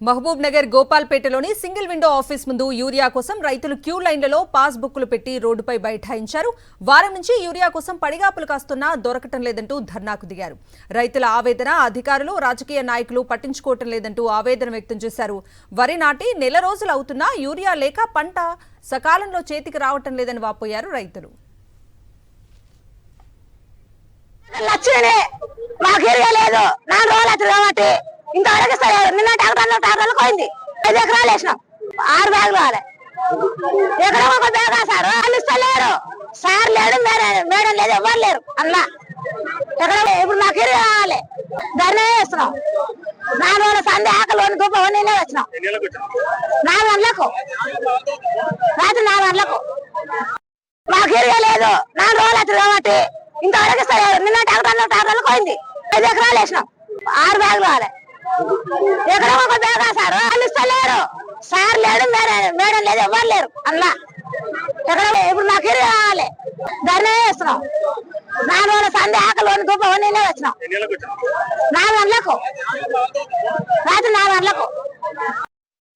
మహబూబ్ నగర్ గోపాల్పేటలోని single window office ముందు urea కోసం రైతులు క్యూ లైన్లలో పాస్ బుక్లు పెట్టి రోడ్డుపై బైఠాయించారు. వారం నుంచి యూరియా కోసం పడిగాపులు కాస్తున్నా దొరకటం లేదంటూ ధర్నాకు దిగారు. రైతుల ఆవేదన అధికారులు, రాజకీయ నాయకులు పట్టించుకోవటం లేదంటూ ఆవేదన వ్యక్తం చేశారు. వరి నాటి నెల రోజులు అవుతున్నా యూరియా లేక పంట సకాలంలో చేతికి రావటం లేదని వాపోయారు రైతులు. ఇంతవరకు నిన్న టాక్టర్లు పోయింది. 5 ఎకరాలు వేసినాం, 6 బ్యాగులు కావాలి. ఎక్కడ ఒక బ్యాగ్ సార్ వాళ్ళు ఇస్తలేరు. సార్ లేడు, మేడం లేదు, ఎవరు లేరు అన్న. ఎక్కడ ఇప్పుడు మాకు ఎరువు కావాలి, ధర్నా చేస్తున్నాం. 4 రోజుల సంధి ఆకలి దుబ్బ నేనే వచ్చినాం. 4 గంటలకు రాత్రి 4 గంటలకు మాకు ఎరువు లేదు. 4 రోజులు అవుతుంది కాబట్టి ఇంతవరకు ఇస్తలేరు. నిన్న టాక్టర్లు పోయింది. 5 ఎకరాలు వేసినాం, 6 బ్యాగులు కావాలి. ఎక్కడ ఒక బ్యాగ్ సార్ వాళ్ళు ఇస్తలేరు. సార్ లేడు, మేడం లేదు, ఎవరు లేరు అన్న. ఎక్కడ ఇప్పుడు మాకు ఎరువు కావాలి, ధర్నా చేస్తున్నాం. 4 రోజుల సంధి ఆకలి దుబ్బ నేనే వచ్చినాం. 4 గంటలకు రాత్రి 4 గంటలకు